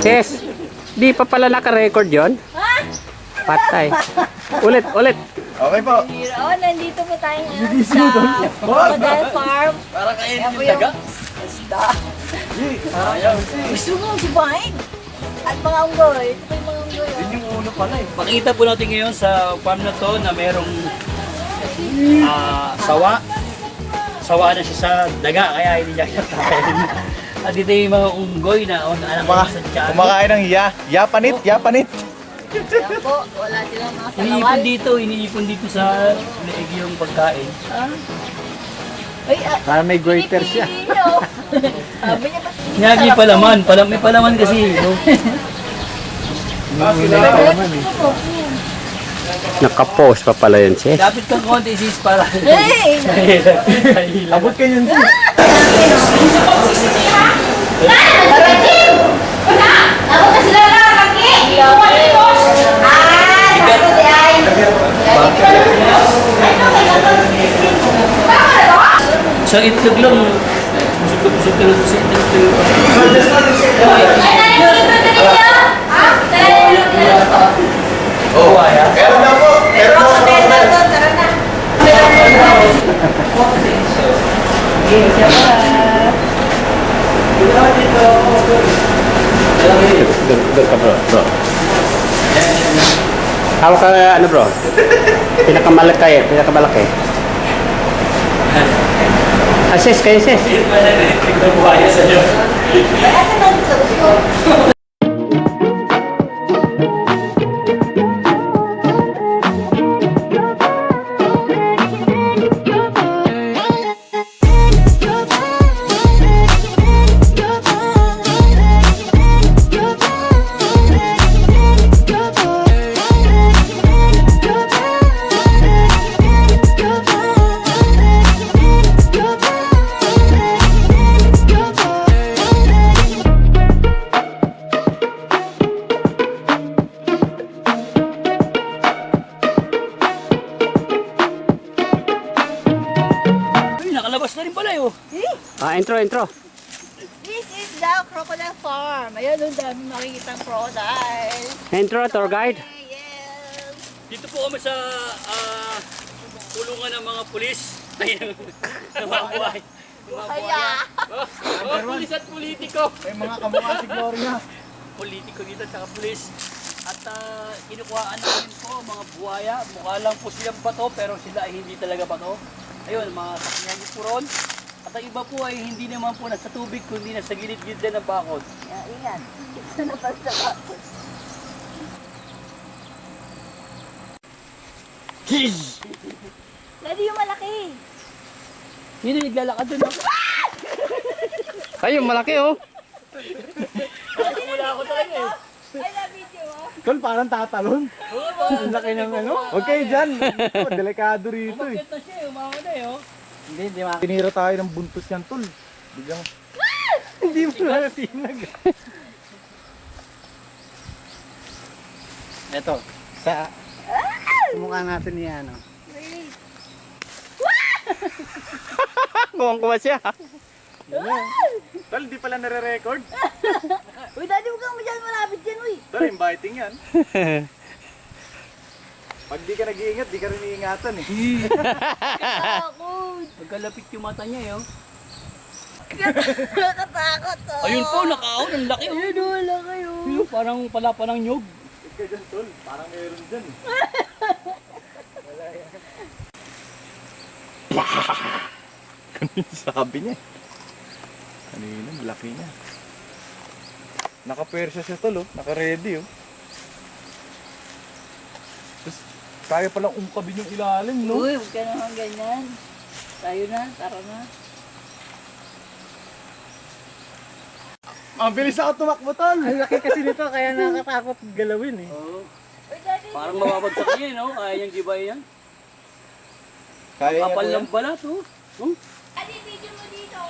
Sis, di pa pala naka-record yon? Ha? Patay. Ulit, ulit. Okay po. Oh, nandito po tayo ngayon sa Crocodile Farm. Para kayo yung daga. Isda. Gusto mo subahin? At mga unggoy. Ito po yung mga unggoy. Yun yung ulo pala eh. Pakita po natin ngayon sa farm na to na merong sawa. Sawa na siya sa daga kaya hindi niya kakain. At dito yung mga unggoy na anak ko sa tiyan. Kumakain ng yapanit, yapanit. Yan po, wala silang mga Iniipon dito sa leeg yung pagkain. Ay, Para may goiter siya. Sabi niya ba? Nyagi palaman, may palaman kasi. No? Naka-post pa pala yan, sis. Dapat kang konti sis para. Hey! Abot kayo yun. Sa itlog lang. Busog ka sa itlog. Oh, meron na po. Meron na Doon ka, bro. Hawak ka, ano, bro? Pinakamalaki. Sis, kayo, sis. Nagbuhaya sa iyo. Nakalabas na rin pala yun. Intro. This is the Crocodile Farm. Ayan, ang dami makikitang crocodile. Intro, tour guide. Yes. Dito po kami sa kulungan ng mga pulis. Ayun, ng mga buhay. Kaya. Pulis at politiko. May mga kamukha si Gloria. Politiko dito at saka pulis. At kinukuhaan namin po mga buhaya. Mukha lang po silang bato pero sila ay hindi talaga bato. Ayun, mga sakyan po ron. At ang iba po ay hindi naman po nasa tubig kundi nasa gilid-gilid din ng bakod. Ayan. Ito na pa sa bakod. Lalo yung malaki. Yun yung naglalakad doon. Kayo, malaki, oh. Wala ako talaga eh. Ay, na-video mo. Tol, parang tatalon. Ang laki ng ano. Huwag kayo dyan. Oh, delikado rito eh. Umakyat na siya eh, umama na eh oh. Hindi Tinira tayo ng buntos yan, tol. Biglang... Hindi mo na natinag. Ito, sa mukha natin ni ano. Wait. Kuwang-kuwa siya. Tol, di pala nare-record. Uy, daddy, huwag kang masyadong malapit dyan, uy. Tol, inviting yan. Pag di ka nag-iingat, di ka rin iingatan eh. Takot. Pagkalapit yung mata niya eh oh. Nakatakot, oh. Ayun po, nakaahon, ang laki oh. Ayun, wala kayo. Ayun, parang pala ng nyog. Huwag ka dyan, tol. Parang meron dyan eh. Ganun sabi niya eh. Kanina, malaki niya. Naka-persa siya, tol, oh. Naka-ready, oh. Tapos, kaya palang ungkabin yung ilalim, no? Uy, huwag ka naman ganyan. Tayo na, tara na. Ang bilis ako tumakbo, tol! Ang laki kasi nito kaya nakakatakot galawin eh. Oh. Uy, daddy. Parang mababagsak niya eh no? Kaya niyang gibay yan. Kaya niya, Kapal kuya. ng balat oh. Oh. Daddy, video mo dito.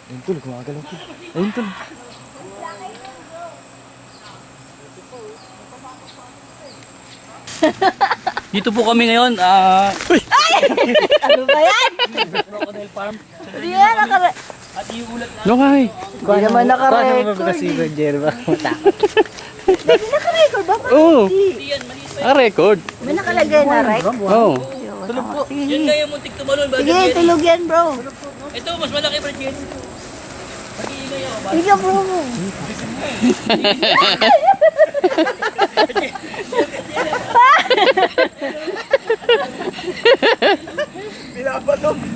Ayun, tol, gumagalaw, tol. Ayun, tol. Dito po kami ngayon, Ano ba yan? Crocodile Farm. Hindi yan, At iulat na. Lokay. Ba naman naka-record Kasi eh. Roger ba? Matakot. Daddy, naka-record ba? Oo. Hindi yan, maliit pa yan. Naka-record. May nakalagay na, right? Oo. Tulog po. Yan nga yung muntik tumalon. Ba? Sige, tulog yan, bro. Ito, mas malaki pa rin. Mag-iingay ako. Ba? Sige, bro.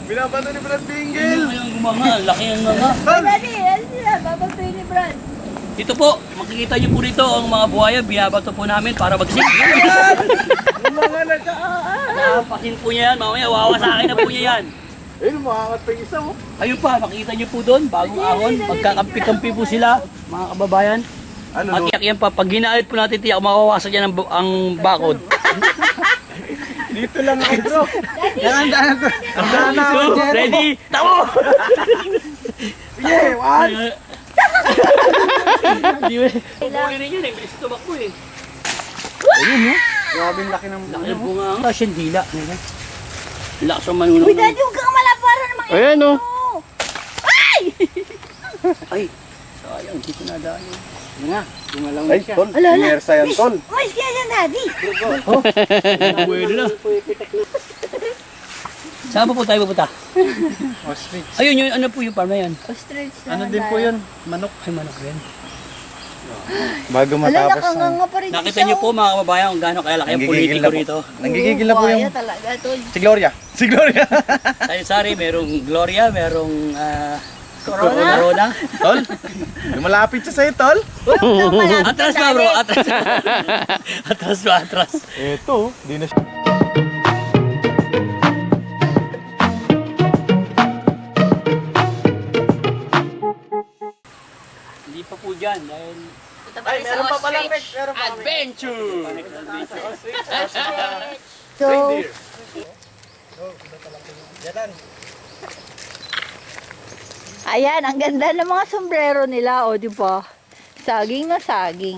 Binabato ni Brad Bingle! Ayun, gumanga. Laki ang mga. Ay, daddy, yan sila. Babagpay ni Brad. Ito po, makikita niyo po rito ang mga buhaya. Binabato po namin para magsing. Pasin po niya yan. Mamaya, wawasakin na po niya yan. Ayun, makakat pa yung isa, oh. Ayun pa, makikita niyo po doon, bagong ahon. Magkakampi-kampi po sila, mga kababayan. Ano, no? Magiyak yan pa. Pag ginahit po natin, tiyak mawawasak yan ang bakod. Dito lang ako, bro. Nakandaan to. So, ready? Tamo! Yeah, one! Hindi mo. Pupuli rin yan eh. Bilis tumakbo eh. Ayun, no? Grabe yung laki ng... Laki ng bunga. Tapos yung dila. Lakas ang manunaw. Uy, daddy, huwag kang malapara naman. Ayan o. Ay! Ay! Sayang, hindi ko nadaan yun. Nga, gumalaw na Ay, siya. tol. Ala, ala. Inersa yan, tol. Umayos ka dyan, daddy. Pwede na. Saan po tayo pupunta? Ostrich. Ayun, yung, ano po yung farm na yan? Ostrich na. Ano din po yun? Manok. Ay, manok rin. Bago Ala, matapos. nakanganga pa rin Nakita niyo po mga kababayan kung gaano kalaki ang Nanggigigil politiko na po. rito. Nanggigigil na po yung... Buhaya talaga, tol. Si Gloria. Si Gloria. Sari-sari, merong Gloria, merong Corona? Corona. Tol, lumalapit siya sa'yo, tol. Uy, huwag kang malapit Atras dyan, pa bro, daddy. atras. Atras pa, atras. Eto, di na siya. Hindi pa po dyan dahil Ay, meron pa palang next. Meron pa. adventure. So, ayan, ang ganda ng mga sombrero nila, o, di ba? Saging na saging.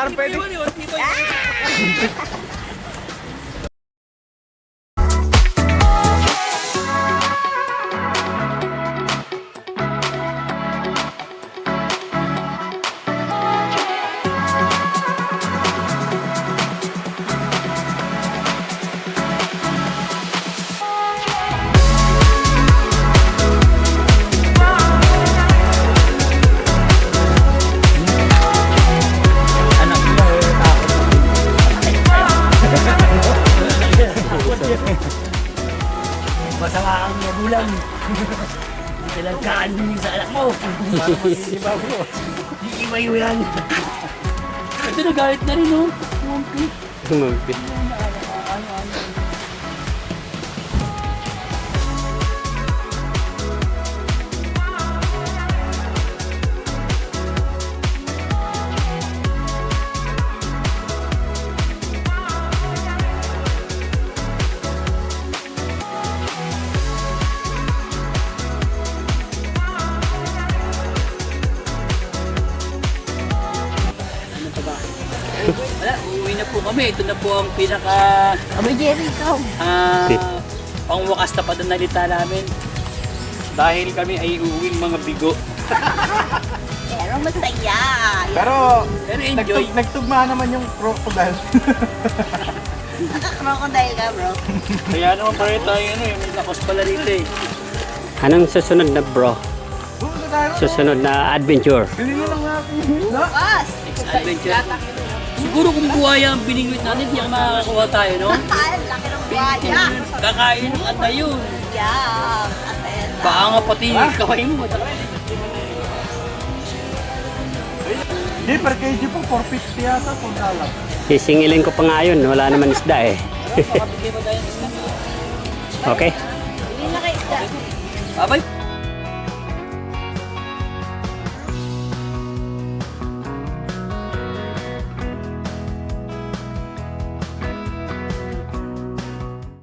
parang pwede. Anak mo, masama ang magulang. Hindi ka lang kaanbing sa anak mo. Parang mag-iibaw mo. Iiba yun yan. Ito na galit na rin, oh. Mumpi. Tumumpi. Wala, uuwi na po kami. Ito na po ang pinaka Aba, Jerry, ikaw. pangwakas na pananalita namin. Dahil kami ay uuwing mga bigo. Pero masaya. Pero, Pero enjoy. nagtugma naman yung crocodile. Nakaka-crocodile ka, bro. Kaya naman pare tayo yung may lakos pala rito eh. Anong susunod na bro? Doon na tayo. Susunod na adventure. Bilhin lang natin. Bukas. Next adventure. Siguro kung buhaya ang biningwit natin, hindi makakakuha tayo, no? Ang laki ng buhaya. Kakain ng ata yun. Yeah. Aten. Baka nga pati yung kaway mo. Hindi, per kg po, 450 yata, kung alam. Sisingilin ko pa nga yun. Wala naman isda eh. Baka bigay mo tayo ng isda. Okay? Hindi na kayo isda. Bye-bye.